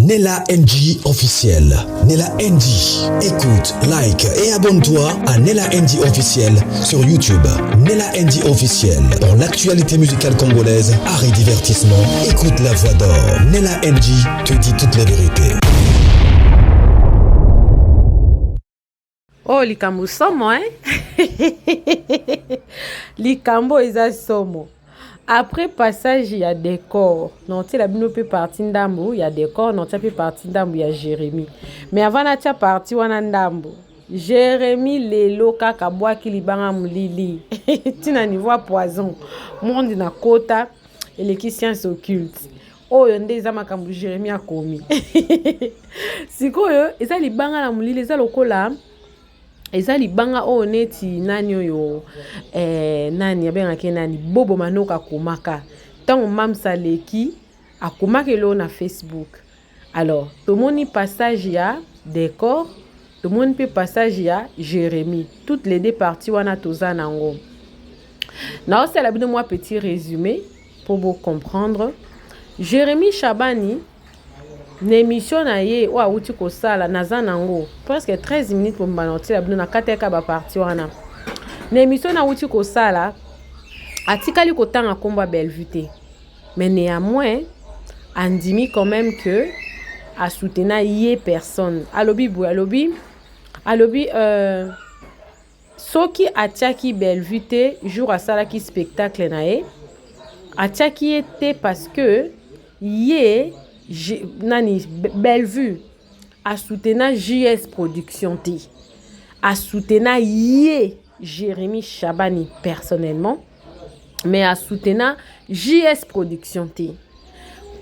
Nella NG officiel. Nella NG. Écoute, like et abonne-toi à Nella NG officiel sur YouTube. Nella NG officiel. Pour l'actualité musicale congolaise, art et divertissement, écoute la voix d'or. Nella NG te dit toute la vérité. Oh, likambo somo, hein? Likambo eza somo. Après passage, il y a décor. Non, tu sais, la bino peut partir ndambo, il y a décor. Non, tu peux partir ndambo, il y a Jérémy. Mais avant na tu parti wana ndambo. Jérémy lelo kaka boa ki libanga mulili. Tu na niveau poison. Monde na kota et les sciences occultes. Oh, yonde eza makambu Jérémy a commis. Sikoyo, eza libanga na mulili, eza lokola. Eza libanga o neti nani oyo nani abengaki nani Bobo Manoka komaka tango mamsa leki akomaka lo na Facebook. Alors tomoni passage ya décor, tomoni pe passage ya Jérémy, toutes les deux parties wana toza nango. Na osala bino moi petit résumé pour vous comprendre. Jérémy Shabani l'émission na ye wa uti ko sala naza nango presque 13 minutes pour banoti la bino na kateka ba parti wana. L'émission na uti ko sala atikali ko tanga komba Bellevue. Mais néanmoins andimi quand même que a soutena ye personne. Alobi soki atiaki Bellevue jour a sala ki spectacle na ye atiaki était parce que ye nani Bellevue a soutenu JS Production T a soutenu ye Jérémy Shabani personnellement, mais a soutenu JS Production T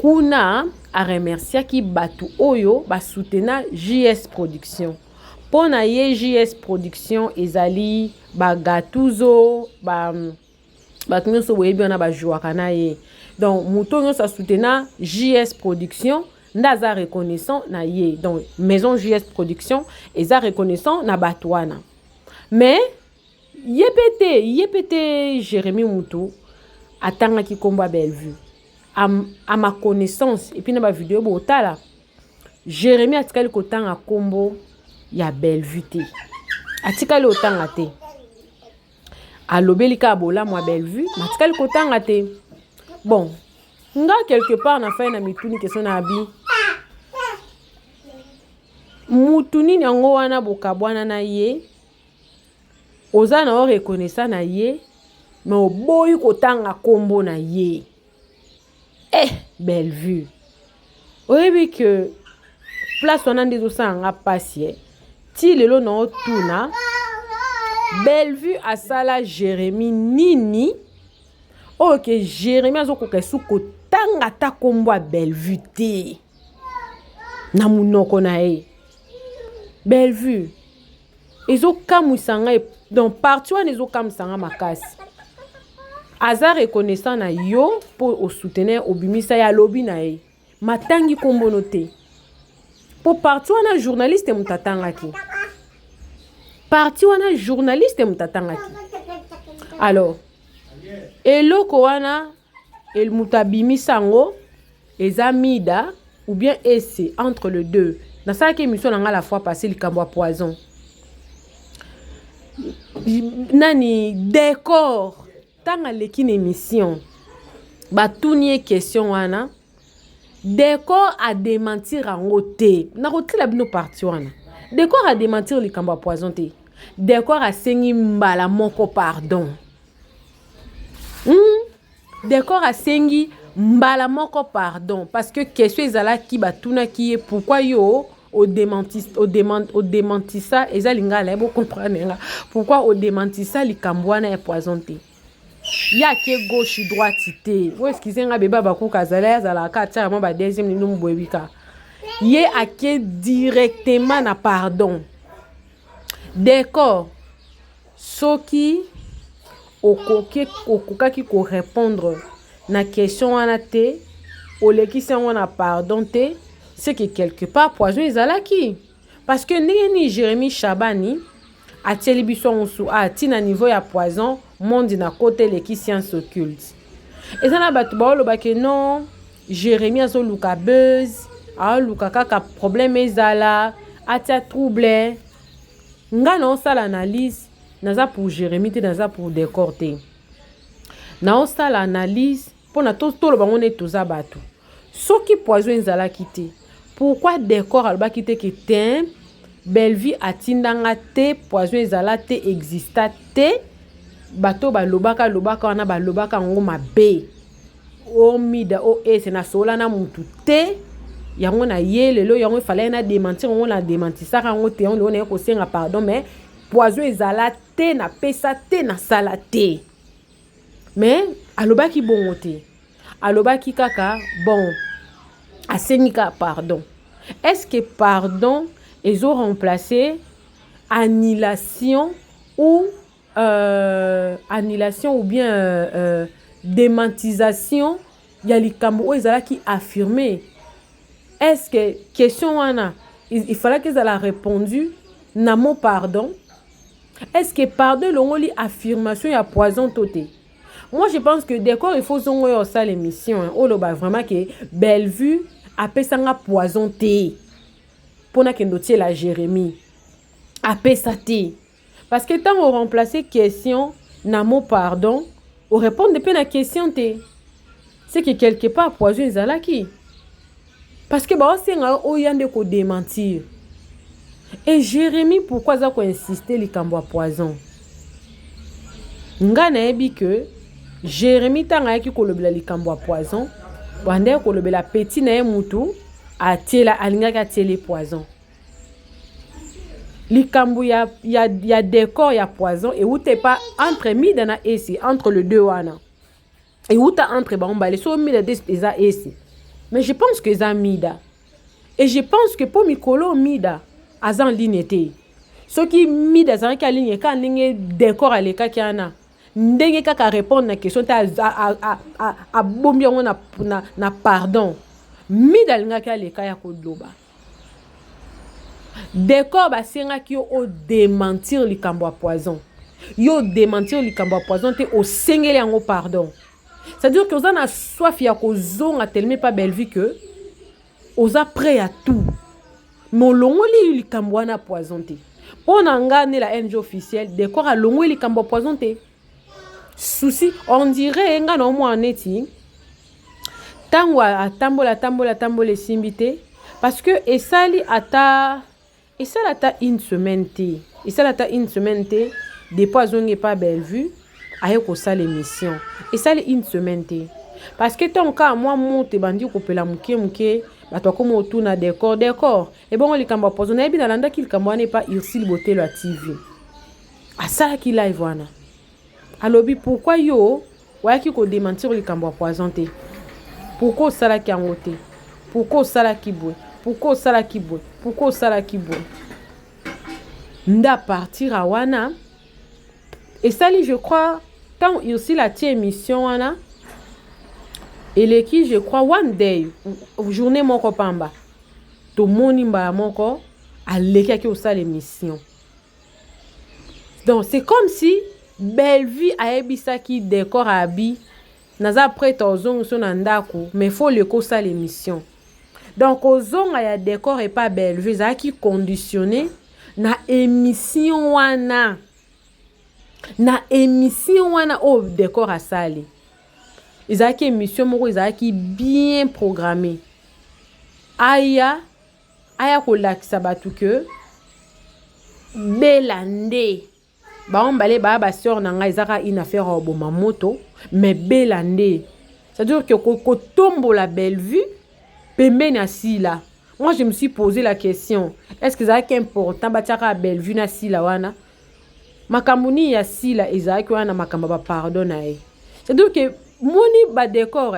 kuna a remercié ki batu oyo ba soutenu JS Production pona ye JS Production ezali ba gatuzo ba nyonso boyebi wana bajoaka na ye. Donc mouton nyonso a soutenu JS Production ndaza reconnaissant na ye. Donc maison JS Production eza reconnaissant na batwana. Mais yepete Jérémy Moutou atanga ki komba Bellevue à ma connaissance et puis na ba vidéo botala Jérémy atikali kotanga kombo ya Bellevue te atikali otanga te alobeli ka bola moi Bellevue matikali kotanga te. Bon nga quelque part na fait na mituni question na abi mutuni nyango wana bokabwana na ye oza na o reconnaissant na ye mais oboyi kotanga kombo na ye Bellevue oyebi que place wana ndezo sanga pasie ti lelo na otuna Bellevue asala Jérémy nini ok Jérémy azokoka suko tanga ta kombo a Bellevue te na munoko na ye Bellevue ezo kamusanga donc parti wana ezo kamusanga makasi aza reconnaissant na yo pour au soutenir obimisa ya lobi na ye matangi kombo note pour parti wana journaliste mutatangaki parti wana journaliste mutatangaki. Alors eloko wana el mutabimi sango ezamida ou bien esse entre les deux na ça que émission na la fois passée likambo a poison nani décor tanga lekine émission batunie question wana décor a démentir en côté na rotila bino parti wana décor a démentir likambo a poison te décor a sengi mbala moko pardon. Décor a sengi mbala moko pardon parce que question ezala ki batuna ki pourquoi yo au démentissa eza lingala bo comprendre pourquoi au démentissa likambwana ya poisonté ya ke gauche droite té vous excusez nga beba bakuka zala ka tia mo ba deuxième ni no mbwebika ye ake directement na pardon. Décor soki okokaki ko répondre na question wana te olekisi yango na pardon te c'est que quelque part poison ezalaki parce que ni Jérémy Shabani atieli biso nsu atina niveau ya poison monde na côté leki science occulte ezana batu baolo ba que non Jérémy azoluka buzz aluka kaka problème ezala atia trouble nga na osala analyse naza pour Jérémie te naza pour décor te na osala analyse pona toloba ngo ne toza bato soki poison ezalaki te pourquoi décor alobaki te ke te Bellevue atindanga te poison ezala te exista te bato balobaka wana balobaka ngo mabe o mida o ese na sola na mutu te yango na ye lelo yango fallait na démentir on la démentisaka ngo te on na ko senga pardon mais poison ezala te na pesa te na sala te mais alobaki bongo te alobaki kaka bon asenika pardon est-ce que pardon ils ont remplacé annulation ou bien démentisation ya likambo ezala qui affirmé est-ce que question wana il fallait qu'ils aient répondu na mot pardon est-ce que pardon longoli affirmation ya poison toté moi je pense que d'accord il faut zongo yo ça l'émission on lo ba vraiment que Bellevue apesanga poison té pona que notier la Jérémie apesa té parce que tant on remplacer question na mot pardon on répond depuis la question té c'est que quelque part poison ezala qui parce que bah c'est nga oyande ko démentir et Jérémie pourquoi ça ko insister likambo poison nga na ebi que Jérémie tanga yaki ko lobela likambo poison bande ko lobela petit na mutu atiela alinga ka tiele poison likambo ya décor ya poison et ou t'es pas entre mida na esi entre le deux wana et ou ta entre ba on so mida des esi mais je pense que ça mida et je pense que pour mikolo mida azan ligne te ce qui mida za ka ligne ka ligne décor aleka kiana ndenge kaka répondre na question ta a bombi on na pardon mida linga ka leka ya ko globa décor ba senga ki o démentir likambo poison yo démentir likambo poison te o sengeli yango pardon c'est-à-dire que ozana soif ya ko zonga tellement pas Bellevue que oza prêt à tout mais longoli likambo na poison te pona ngane la NG officielle décor a longoli likambo poison te souci on dirait ngana mo aneti tango atambola simbité parce que esali ata une semaine te des poisons n'est pas Bellevue aye ko sala émission esali une semaine te parce que ton cas moi monte bandi ko pela muke bato comme autour na décor et bon likambo poison na bina landa qu'il kambo n'est pas Ursule Boté la TV asala ki live wana alobi pourquoi yo waki ko démentir likambo poison te pourquoi sala ki angote pourquoi sala ki boy pourquoi sala ki boy nda partir à wana et ça je crois quand aussi la émission wana et les qui je crois one day journée moko pamba to monimba moko aleki ki osala l'émission donc c'est comme si Bellevue a ebisa ki décor abi naza prêt ozongo so na ndako mais faut le ko sala l'émission donc ozonga ya décor et pas Bellevue za ki conditionné na émission wana au décor à sali ezaki émission moko ezaki bien programmée aya ko lakisa batu que belande ba ombale ba sœur nanga ezaka une affaire au moto mais belande c'est-à-dire que ko tombo la Bellevue pembeni asila. Moi je me suis posé la question est-ce que c'est important batiaka Bellevue na sila wana makamuni ya sila ezaki wana makamba ba pardon na ye c'est-à-dire que moni ba décor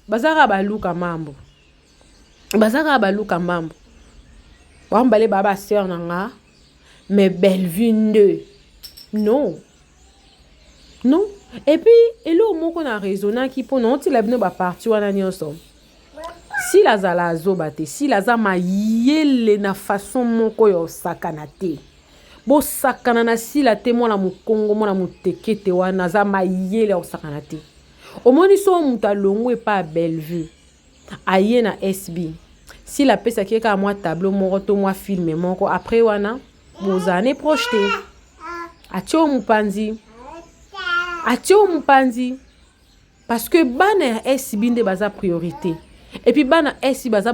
bazaka baluka mambo bambale baba sœur nanga mais Bellevue non et puis elo moko na raisonner ki po non ti la bino ba parti wana nyonso si la zala zobate si la za mayele na façon moko yo sakana te bo sakana na si la te mona mukongo mona mutekete wana za mayele o sakana te omoni so muta longo e pa Bellevue aye na SB si la pesa qui est à moi tableau moko to moi film moko après wana vous années projeté atio mupanzi parce que bana esi binde baza priorité et puis bana esi baza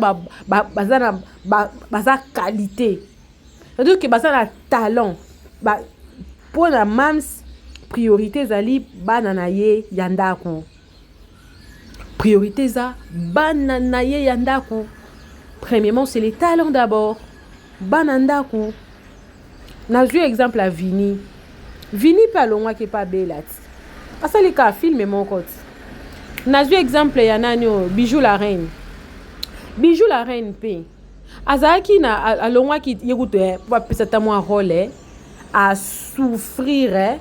baza qualité c'est-à-dire que baza na talent pour la mams priorité zali bana na ye yandako priorité za bana na ye yandako. Premièrement, c'est les talents d'abord. Banandako. N'a eu exemple à Vini. Vini pas l'onwa qui est pas belle. Parce que les cas film mon côté. N'a eu exemple ya nanyo Bijou la reine. Bijou la reine p. Azaki na l'onwa qui yégoute pas peut-être moi rôle à souffrir.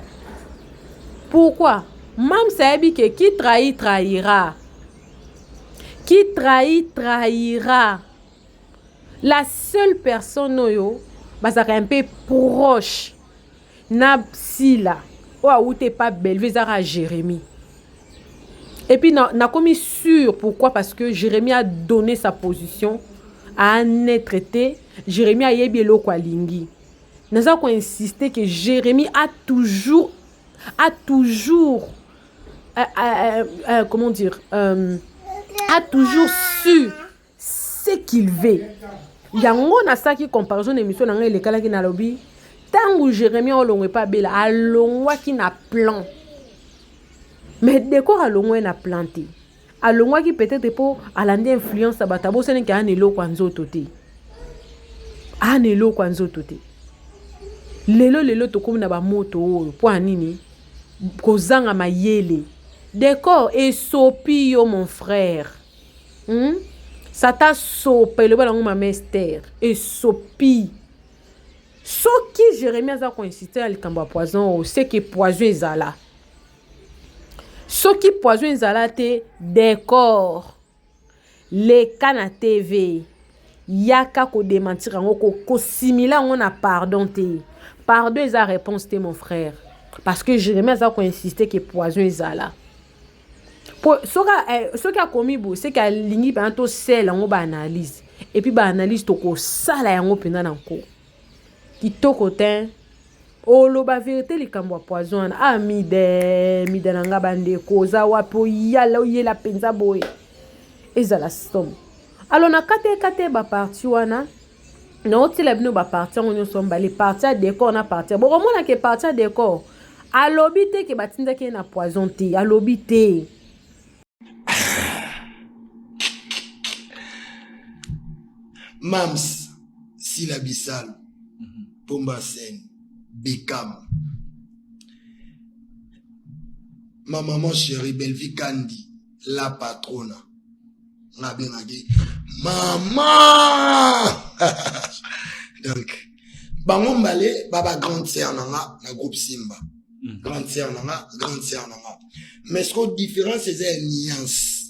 Pourquoi? Même sabi que qui trahit trahira. Qui trahit trahira. La seule personne noyo bazaka un peu proche na sila ou t'es pas belle vezara Jérémie. Et puis na commis sûr pourquoi parce que Jérémie a donné sa position à un être traité. Jérémie a yebielo kwa lingi. Naza ko insister que Jérémie a toujours comment dire a toujours su ce qu'il veut. Yango na saki comparaison émission na ngai lekala ki na lobi tangu Jérémie olongwe pas bela alongwa ki na plan mais décor alongwe na planté alongwa ki peut-être pour alande influence batabo sene ki anelo kwa nzoto te lelo to komi na ba moto oyo po anini kozanga mayele décor et sopi yo mon frère. Ça t'a sopé le ballon ma mère et sopi. Ce qui Jérémie a coïncidé à l'écamba poison, c'est que poison est là. Ce qui poison est là, c'est décor. Les cannes TV. Yaka ko démentir en ko similaire on a pardon te. Pardon est la réponse te mon frère. Parce que Jérémie a coïncidé que poison est là. Ce qui a commis, c'est qu'il y a une analyse. Et puis, analyse, tu as ça yango pendant encore. Qui tokotin. Oh, la vérité, les cambois poison. Ah, mide nanga bande koza wapo yala yela penza boy. Et ça la somme. Alors, na kate ba parti wana. Na oti la bino ba parti on somba les parties décor na parti. Bon, comment na ke parti décor. A lobité ke batinda ke na poison te. A lobité. Mams, Silabissal, Pombasen, Bekam. Ma maman chérie, Belvi Kandi, la patronne. On a bien dit, maman! Donc, Bangon Balé, Baba grande sœur nanga, na groupe Simba. Grande sœur nanga. Mais ce qui est différent, c'est une nuance.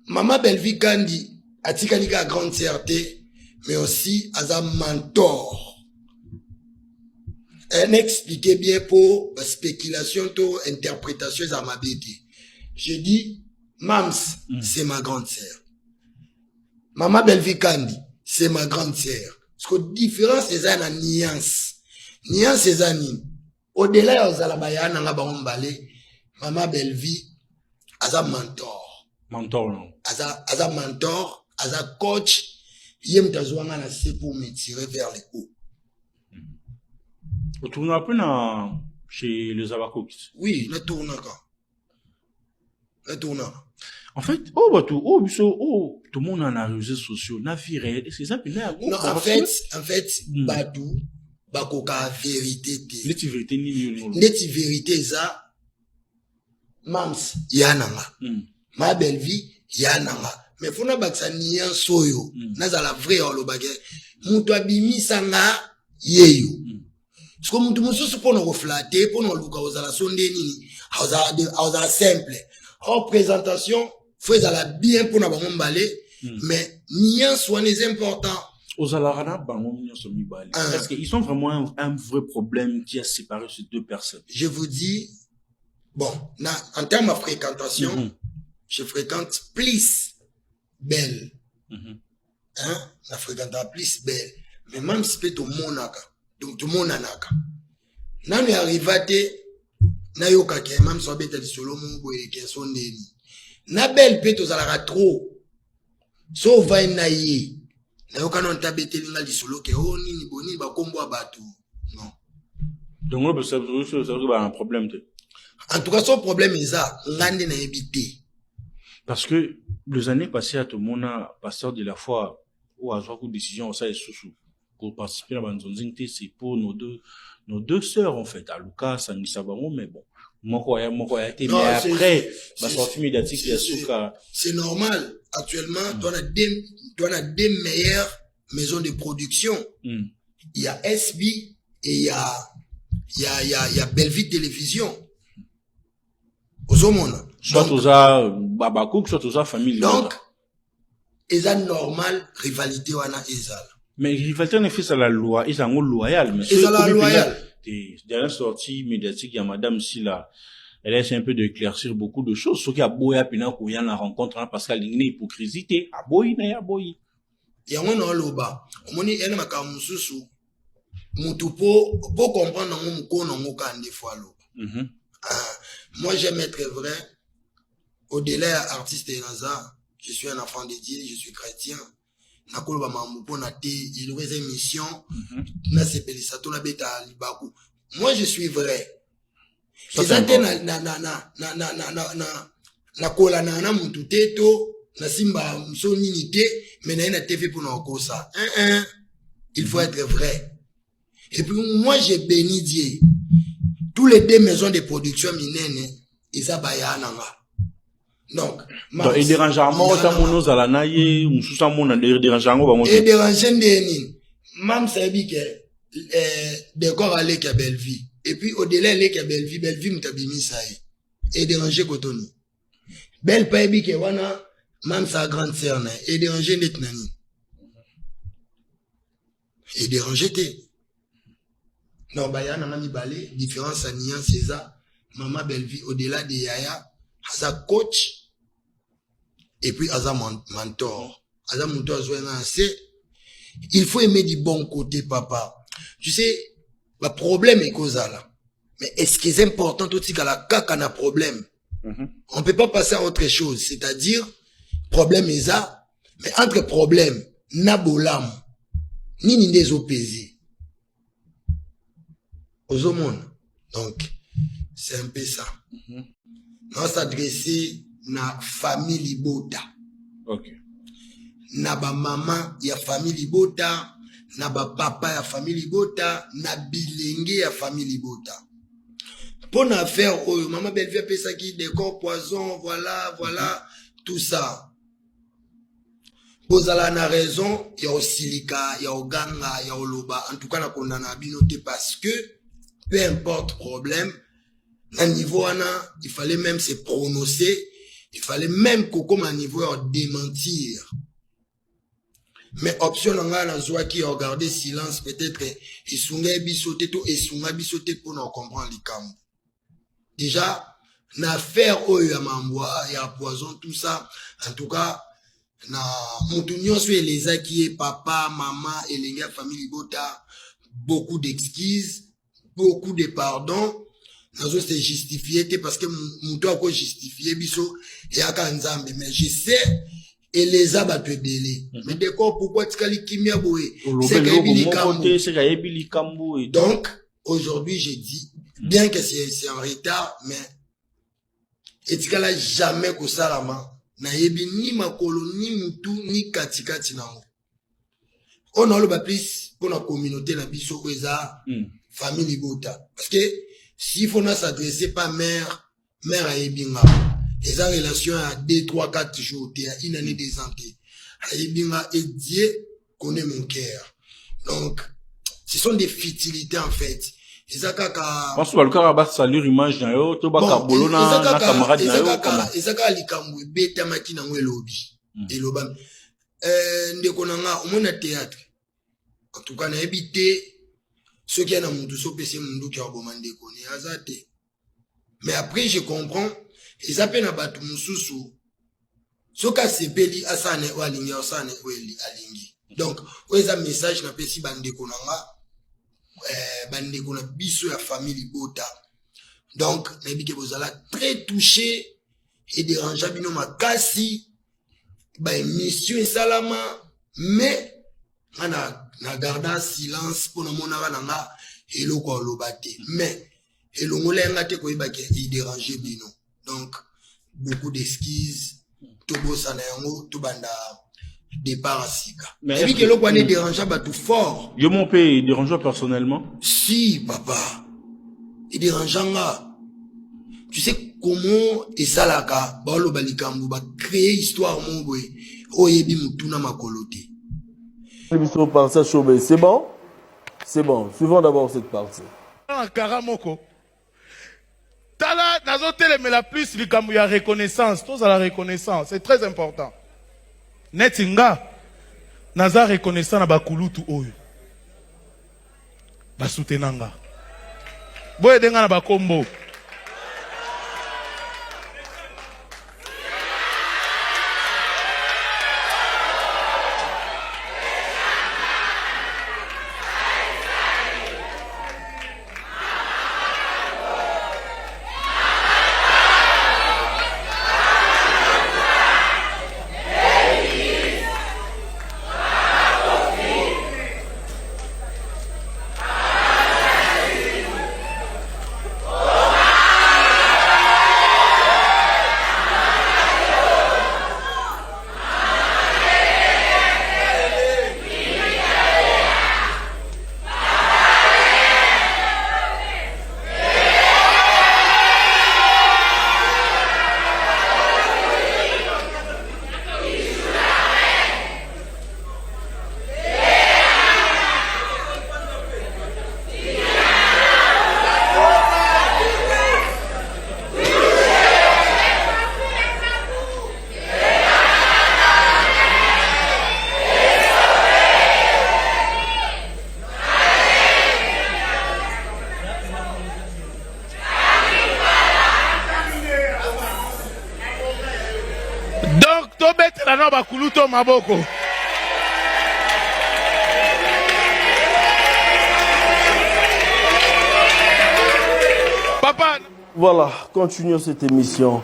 Maman Belvi Kandi, Atika grande sœurté, mais aussi as un mentor. Elle expliquait bien pour spéculation, pour interprétation à ma bébé. Je dis, Mams, c'est ma grande sœur. Maman Belvi Kandi, c'est ma grande sœur. Ce que différence, c'est la nuance. Nuance, c'est un au-delà, aux alabayana, n'a pas Maman Belvi, as un mentor. Mentor, non. As un mentor. As un coach, il me tazouanga na c'est pour me tirer vers les hauts. Vous tournez un peu chez les Abakoks. Oui, le tournant. En fait, tout le monde a les réseaux sociaux, n'a viré, c'est ça, puis là, non, en fait, Badou, Bakoka vérité. Neti vérité, Neti vérité, ça, Mams, Yananga. Ma belle vie, Yananga. Mais faut pas que ça n'y ait un soyo. Naza la vraie holo bagay. Moutou abimi sanga yeyo. Parce que moutou moussou se pour nous reflater, pour nous luka aux ala sonde nini. Aux ala simple. En présentation, faut ala bien pour nous balé. Mais n'y a soit les importants. Aux alarana, parce qu'ils sont vraiment un vrai problème qui a séparé ces deux personnes. Je vous dis, bon, en termes de fréquentation, je fréquente plus belle na fréquenta plus belle mais même si peut tomonaka donc tomonanaka nanu arrivate na yokaka même so beta lisolo mungu ekeso ndeni na belle peut tozalaka trop so va na ye na yokana ntabeteli nga lisolo ke o nini boni bakombo bato non donc on peut ça un problème. En tout cas, son problème est ça. Ngande na évité. Parce que les années passées, à tout le monde, pasteur de la foi, ou à une décision, ça est sous pour participer à la banzonzingté, c'est pour nos deux sœurs, en fait, à Lucas, à Nisabamo, mais bon. Moi, été, mais après, ma sortie médiatique, c'est normal. Actuellement, tu as des meilleures maisons de production. Il y a SB et il y a Bellevue Télévision. Soit aux Babakouk, soit aux famille. Donc, ils ont normal rivalité wana ezal. Mais rivalité n'est fait à la loi, ils sont loyal. Mais ils sont loyal. Dernière sortie médiatique, il y a madame Silla. Elle essaie un peu d'éclaircir beaucoup de choses. Ce qui a beau à pina qu'on y a la rencontre, parce qu'elle a une hypocrisie, a boy, na boy. Il y a un loba. On dit, elle m'a kamususu. Mutupo, pour comprendre, on m'a des fois loba. Moi, j'aime être vrai. Au-delà artiste et Naza, je suis un enfant de Dieu, je suis chrétien. Nakolo ba mamupo na te, il aurait une mission. Na sepeli sato na beta libaku. Moi, je suis vrai. Les antennes na kola na mutu teto, na simba msoni nite, mais na TV pour na kosa. Il faut être vrai. Et puis, moi, j'ai béni Dieu. Tous les deux maisons de production minene, ils abayananga. Donc, il dérange à mort, ça mono zalanaye, ou sous ça mon dérange à mort, et dérange ndeni. Mam sabi que décor aller qu'à Bellevue. Et puis au-delà aller qu'à Bellevue mutabimi saï. Et déranger kotoni. Belle paebi que wana mam sa grande sœur na et déranger net nani. Et déranger te. Non, bayana nami balé, différence à Nian César, maman Bellevue au-delà de Yaya, sa coach. Et puis, Aza mentor. Aza mentor, il faut aimer du bon côté, papa. Tu sais, le problème est cause là. Mais est-ce que c'est important tout ce qu'à la caca n'a problème? On peut pas passer à autre chose. C'est-à-dire, problème est ça. Mais entre problème, nabolam, ni des opposés. Aux hommes. Donc, c'est un peu ça. On s'adresser na famille Libota. Ok. Na ba maman ya famille Libota, na ba papa ya famille Libota, na bilenge ya famille Libota. Pour na faire maman Bellevue a ça qui décor poison, voilà, tout ça. Bozala na raison, ya osilika, ya oganga, ya oloba, en tout cas na kondana binoté parce que peu importe problème, à niveau il fallait même se prononcer. Il fallait même qu'au comme un niveau démentir. Mais option na zoa qui a gardé silence peut-être et sunga bisoté tout et sunga bisoté pour nous comprendre les camps. Déjà na faire oyo ya mamboa ya poison tout ça en tout cas na mutunyo sur les qui est papa maman et les gars famille Bota beaucoup d'excuses beaucoup de pardon. Nazo c'est justifié parce que mon doit quoi justifier biso et aka nzambe mais je sais et les abattu délai mais d'accord pourquoi tikali kimia boé c'est kaibili kambo donc aujourd'hui j'ai dit bien que c'est en retard mais etikala jamais ko salama na yebi ni makolo ni mutu ni katikati nango on a le plus pour la communauté na biso eza famille Bota parce que s'il faut s'adresser pas mère à Ebinga, et sa relation à 2, 3, 4 jours, une année de santé. À Ebinga, et Dieu connaît mon cœur. Donc, ce sont des futilités en fait. Et ça, kaka. Parce que le cas a salué l'image d'un yo, to baka bolona, na camarade d'un yo. Et ça, likamwe, beta makina mwe lobby. Et lobam. Ndekonanga, au moins na théâtre. En tout cas, na habité. Ceux qui ont mundu so pese mundu qui a bomandé koni azate. Mais après je comprends, ils appellent à batu mususu. soka sepeli asane o alingi asane o alingi donc oza message na pesi bandeko nanga bandeko na biso ya famille bota donc nayebi ke bozala très touché et dérangé bino makasi ba émission esalama mais na garda silence pour na mona nanga eloko oloba te mais elongola nga te koyeba ke i déranger bino donc beaucoup d'excuses tobosa na yango to banda départ asika mais oui que eloko ane déranger batu fort yo mon père il dérange personnellement si papa il dérange nga tu sais comment esalaka ba lo balikambu ba créer histoire mon boy oyebi mutuna makolote. C'est bon? C'est bon. Suivons d'abord cette partie. Karamoko. Tala, nazo telemela plus likambu ya reconnaissance. Tous à la reconnaissance. C'est très important. Netinga. Naza reconnaissant na bakulutu oyo. Basutenanga. Boye denga na bakombo. Bakuluto maboko. Papa. Voilà, continuons cette émission.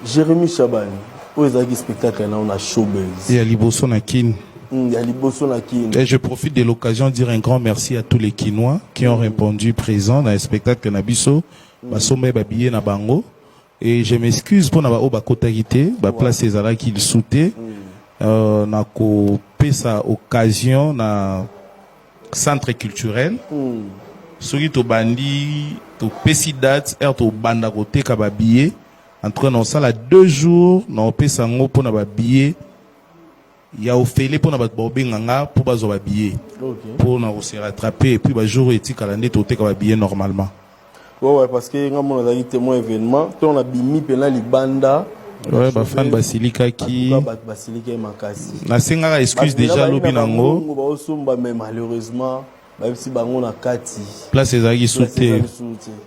Jérémy Chabani, où est le spectacle on a showbiz. Et à Liboso Nakin. Et je profite de l'occasion de dire un grand merci à tous les Kinois qui ont répondu présents dans le spectacle Nabiso, Basome Babiye na Bango. Et je m'excuse pour n'avoir pas kotarité, ba place ezala qu'il souté. Na ko pesa occasion na centre culturel. Soki to bandi to pesi date to banda kote ka ba billet entre non ça la 2 jours na pesa ngo pour na ba billet. Ya ofele pour na ba bobenganga pour ba zo ba billet. Pour na se rattraper et puis ba jour eti calendrier to te ka ba billet normalement. Ouais parce que on a eu témoin événement, on a bimi pena libanda. Ouais, bah fan Basilika qui. Basilika makasi. Na senga excuse déjà lobi nango. Mais malheureusement, même si bango na kati. Place ezaki sauté.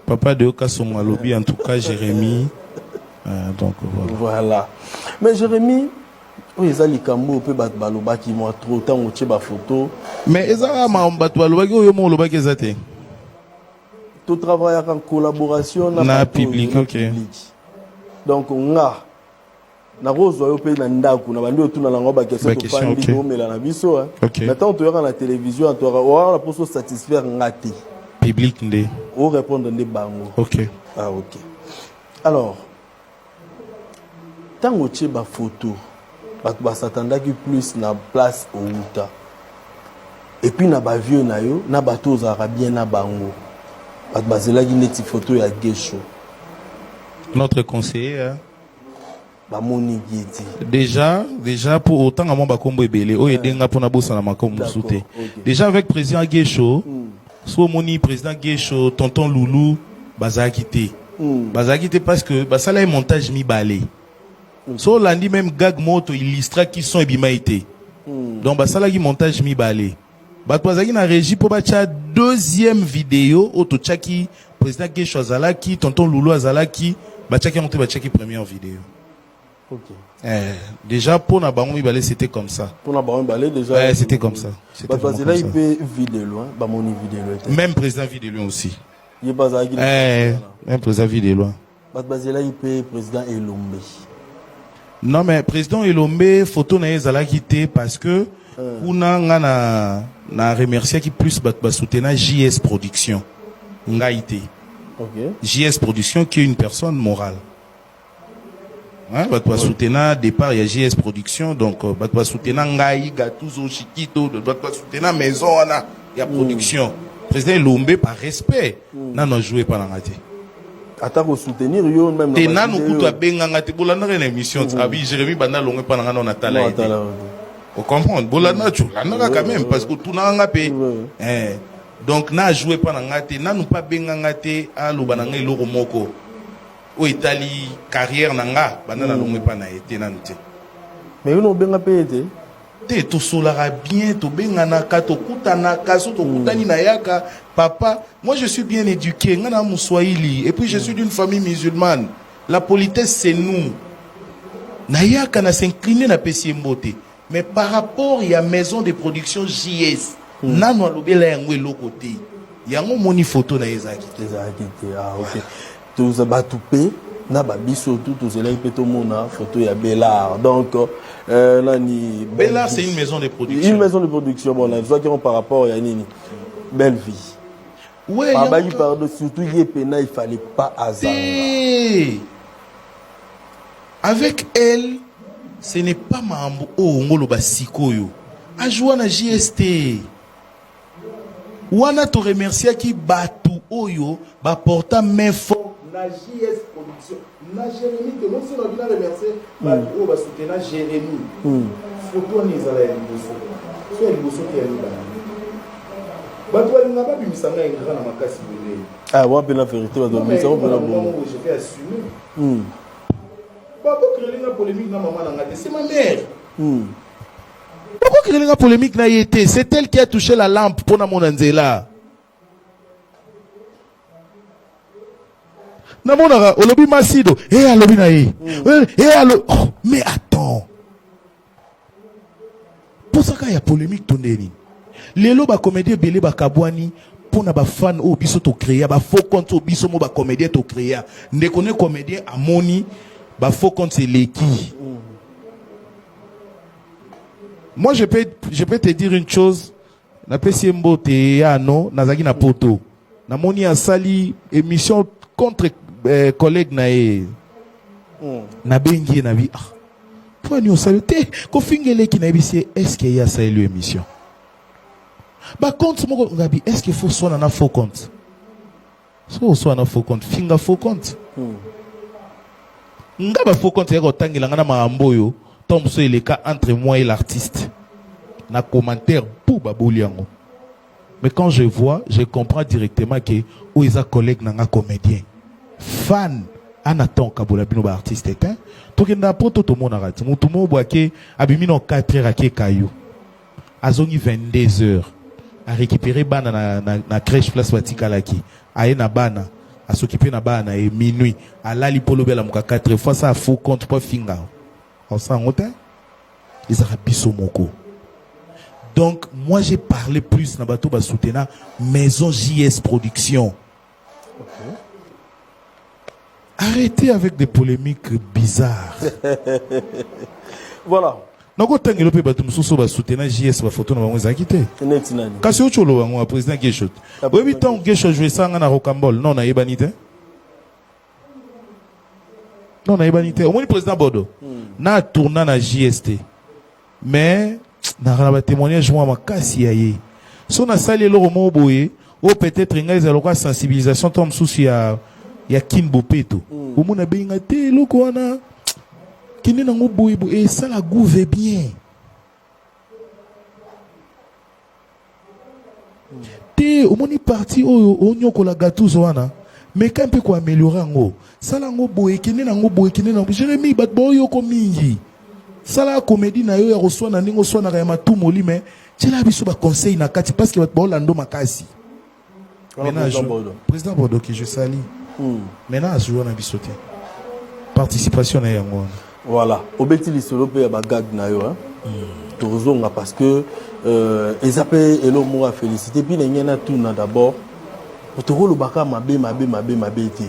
Papa de Okasonga lobi en tout cas Jérémy. Donc voilà. Mais Jérémy, oui ezali kambo pe bat baloba ki mo trop temps o tche ba photo. Mais ezala ma bat baloba ki yo mo loba ki ezate. Tout travail en collaboration na public, OK. Donc nga na rozo yo pe na ndaku na bandi otuna lango ba question to fandi ko mela na biso hein. Maintenant tu regardes la télévision tu auras pour se satisfaire ngati public ndé ou répondre ndé bango. OK. Ah OK. Alors tango tche ba photo ba s'attendaki plus na place au Uta. Et puis na ba vieux na yo na bato za bien na bango. Ba bazelaki neti photo ya Gesho. Notre conseiller déjà pour autant à mon bakombo ebele o edenga pona bosa na makombo souté. Déjà avec président Gesho, so moni président Gesho, tonton Loulou bazaki té parce que basala montage mi balé. So landi même gag moto illustra qui sont ebimaité. Donc basala qui montage mi balé. Bato bazaki na régie pour bacha deuxième vidéo auto chaki président Gesho azalaki, tonton Loulou azalaki. Bachaki monté bachaki première vidéo. OK. Déjà pour Nabango Mibale c'était comme ça. Pour Nabango Mibale déjà. Ouais, c'était comme ça. Parce que là il peut vivre de loin, bah mon vit de loin. Même président vit de loin aussi. Il est pas à même président vit de loin. Parce que là il peut président Elombe. Non mais président Elombe photo na ezala quitté parce que kuna na remercier qui plus ba soutenir JS Production. Ngaïté. OK. JS Production qui est une personne morale. Hein, va soutenir départ il y a JS Production donc va soutenir Ngaï Gatouzo Chiquito va soutenir maison il y a production. Président Elombe par respect n'a joué pas dans la tête. Attends pour soutenir yo même te nanu kutu abenganga te bolanda na émission trabi Jérémy banda longue pa nga na tala été on comprend bolanda tu la quand même parce que tout na nga pe donc na jouer pa nga te nanu pa benganga te alo bananga eloko moko o Italie carrière nanga banda na longue pa na été nanu te mais yo no benga pe te te to solara bien to bengana ka to kutana ka so to kutani na yaka papa moi je suis bien éduqué ngana muswahili et puis je suis d'une famille musulmane la politesse c'est nous na yaka na s'incliner na pesi mbote mais par rapport il y a maison de production JS nano alobela yango eloko te yango moni photo na ezaki ah OK tous abatupé na babiso tout cela peut tout mona photo ya Bellard donc nani Bellard c'est une maison de production. Une maison de production bon là soit qui ont par rapport à nini belle vie. Ouais, pardon surtout il fallait pas hasard. Avec elle ce n'est pas mambo o ngolo basikoyo a joué na JST wana to remercier qui batu oyo ba porta main fort na JS Production na Jérémy que non si on a remercier ba o ba soutenir Jérémy photo ni zala ya liboso so ya liboso ki ya libana bato balinga babimisanga ingra na makasi bele ah wa pe la vérité va donner ça on va bon je vais assumer papa créer une polémique na maman na ngate c'est ma mère pourquoi créer une polémique na yete c'est elle qui a touché la lampe pour na mon nzela na mona olobi masido alobi na ye allo mais attends pour ça qu'il y a polémique tondeni lelo ba comédien belé ba kabwani pour na ba fan o biso to créer ba faux compte o biso mo ba comédien to créer ne connaît comédien amoni ba faux compte c'est l'équipe. Moi je peux te dire une chose na pesi mbote ya no nazaki na poto na moni a sali émission contre collègue na e na bengi na vi pour nous saluter ko fingele ki na bisi est-ce qu'il y a ça l'émission ba compte mo ngabi est-ce qu'il faut soit na faux compte soit na faux compte finga faux compte ngaba faux compte ya ko tangila ngana maambo yo tombe so le cas entre moi et l'artiste na commentaire pour baboliango mais quand je vois je comprends directement que ou isa collègue na nga comédien fan anaton kabola bino ba artiste hein to kenda poto to mona rati mutu mo boake abimi no 4h ake kayo azongi 22h a récupérer bana na crèche place Watikalaki aye na bana a s'occuper na bana et minuit a la lipolobela muka 4 fois ça faux compte pas finga on s'en route les arabiso moko donc moi j'ai parlé plus na bato ba soutenir maison JS Production. Okay. Arrêtez avec des polémiques bizarres. Voilà. Nako tangelo pe bato mususu ba soutenir JS ba photo na bango zakite. Kasi ocholo bango président Geshot. Webi tant Geshot jouer ça na Rocambole. Non na yebanite. Non na yebanite. Au moins président Bodo. Na tourna na JST. Mais na ba témoignage moi makasi yaye. So na sali lo mo boye, ou peut-être ngai za lokwa sensibilisation tom susu ya Kimbo Peto. Au moins na benga te loko wana kini na ngoboye bo et ça la gouve bien. Te au moins parti o nyoko la gatuzo wana. Mais quand peut ko améliorer ngo. Ça la ngoboye kini na ngoboye kini na Jérémy bat boyo ko mingi. Ça la comédie na yo ya reçoit na ningo so na ya matumo li mais tela biso ba conseil na kati parce que bat ba lando makasi. Président Bodo qui je sali. Maintenant je joue na bisoté. Participation na yango. Voilà. Obeti lisolo pe ya bagag na yo hein. Tozonga parce que ils appellent elo mo a féliciter puis ngena tuna d'abord. Otokolo baka mabe te.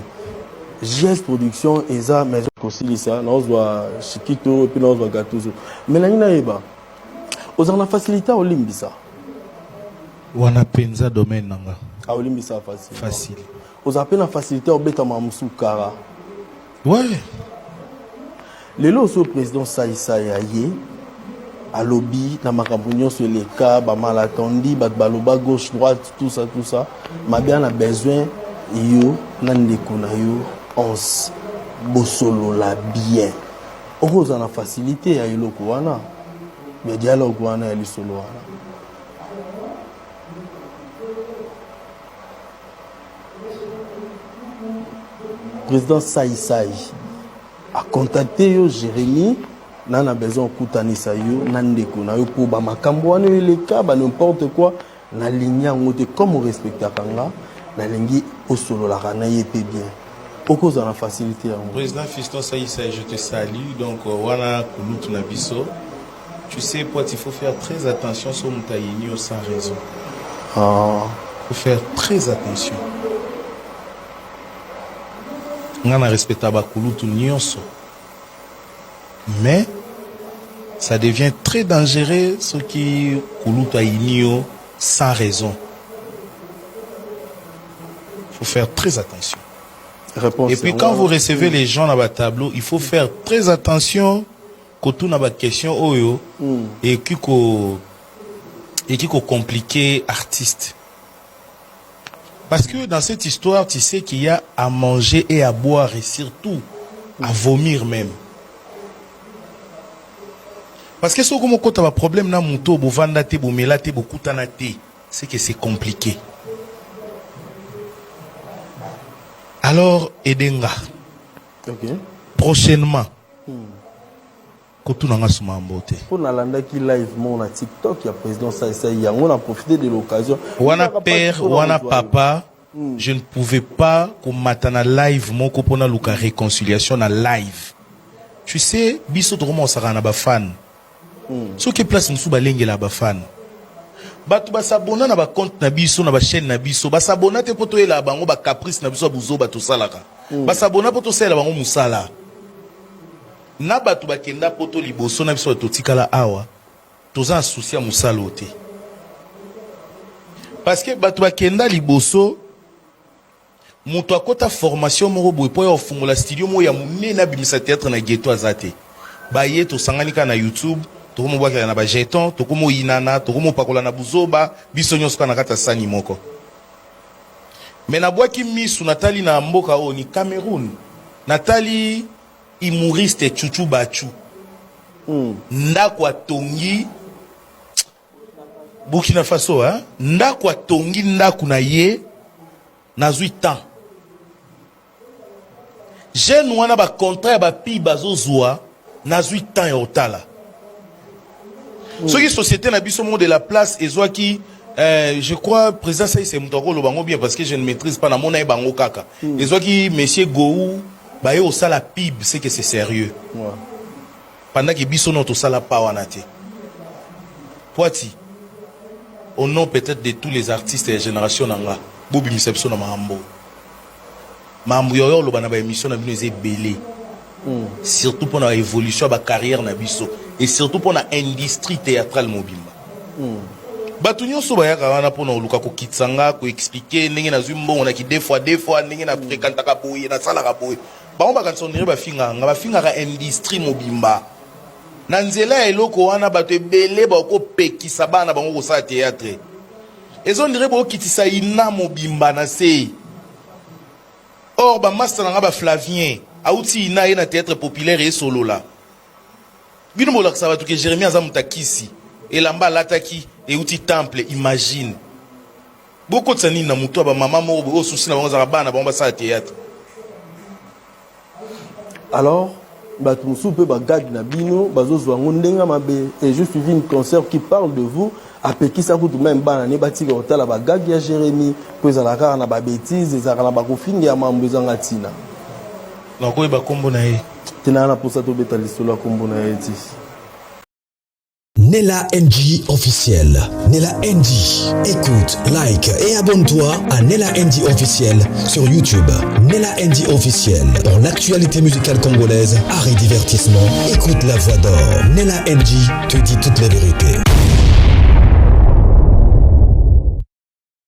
GS production eza maison consilisa na ozwa Chikito puis na ozwa Gatuzo. Mais na ina eba. Ozana facilité olimbisa. Wana penza domaine nanga. A olimbisa facile. Facile. Ozape na facilité obeta mamusu kara. Ouais. Lelo so président Saïssa Yaye à lobby na makambo sur les cas ba malatondi ba baloba gauche droite tout ça ma bien a besoin yo na ndeko na yo ons bosolo la bien okoza na facilité ya eloko wana mais dialogue wana ya lisolo wana président Saïssa a contacté yo Jérémy nana besoin kutanisa yo nandeko na yo pour ba makambo wana le cas ba n'importe quoi na ligne ngote comme respecter kanga na lingi osolo la kana yete bien oko za na facilité ya président Fiston Saïssa, je te salue donc wana kulutu na biso tu sais quoi il faut faire très attention sur mutayini sans raison faut faire très attention ngana respecter ba kulutu nyonso. Mais ça devient très dangereux ce qui kuluta inio sans raison. Il faut faire très attention. Et puis quand vous recevez les gens dans votre tableau, il faut faire très attention quand on a des questions oyo et qui compliquer artiste. Parce que dans cette histoire, tu sais qu'il y a à manger et à boire et surtout à vomir même. Parce que si vous avez un problème dans mon tour, vous avez c'est que c'est compliqué. Alors, Edenga. Okay. Prochainement. Quand on a ce mambote. On a landaki live mon TikTok, il y a président Saïssa, on a profité de l'occasion. Wana père, wana papa, je ne pouvais pas qu'on m'attende live mon kopona luka réconciliation na live. Tu sais, biso to comment ça rana ba fan. Ce qui place nous ba lengela ba fan. Batu ba s'abonner na ba compte na biso na ba chaîne na biso, ba s'abonner te poto ela bango ba caprice na biso buzo ba to salaka. Ba s'abonner poto sela bango musala. Na batu ba kenda poto liboso na biso to tikala awa. Toza souci musala ote. Parce que batu ba kenda liboso mutu akota formation moko boy po ya fungola studio mo ya munene na bimisa théâtre na ghetto azate. Ba ye to sanganika na YouTube. Tokomo bwaka na ba jeton, tokomo inana, tokomo pakola na buzoba, biso nyonso kana kata sani moko. Mais na bwaki misu natali na mboka o ni Cameroun. Natali humoriste Chuchu Bachu. Ndakwa tongi Burkina Faso hein, ndakwa tongi ndaku na ye nazui temps. Jeune wana ba contrat ba pi bazozwa nazui temps ya otala. Ce qui société n'a biso de la place et soit qui je crois président ça c'est mutoko lo bango bien parce que je ne maîtrise pas na mona e bango kaka. Et soit qui monsieur Gou ba yo sala pib c'est que c'est sérieux. Pendant que biso non to sala pa wana te. Poiti au nom peut-être de tous les artistes et génération nanga bobi misepso na mambo. Mambo yo lo bana ba émission na bino belé. Surtout pour la évolution de la carrière na biso et surtout pour la industrie théâtrale mobimba. Batu nyonso bayaka wana pona luka ko kitsanga ko expliquer ndenge na zumbo on a ki deux fois ndenge na fréquenta ka boye na sala ka boye. Ba on ba kansonere ba finga ka industrie mobimba. Na nzela eloko wana batu ebele ba ko pekisa bana bango ko sa théâtre. Ezo ndire bo kitisa ina mobimba na sei. Or ba master nga ba Flavien Aouti ina na théâtre populaire et solo là. Bino bolak ça va tout que Jérémie azamutakisi et lamba lataki et outi temple imagine. Beaucoup de sani na muto ba maman mo o souci na bango bana ba sa théâtre. Alors batu musupe ba gag na bino bazozwa ngondenga mabe et je suivi une concert qui parle de vous apekisa kutu même bana ne batika otala ba gag ya Jérémie kweza la kana ba bêtises ezaka na ba kofinga ya mambo ezanga tina. Donc, il va tenana pour ça to beta lisolo kombo na yeti. Nella NG officiel. Nella NG. Écoute, like et abonne-toi à Nella NG officiel sur YouTube. Nella NG officiel. Pour l'actualité musicale congolaise, art et divertissement, écoute la voix d'or. Nella NG te dit toutes les vérités.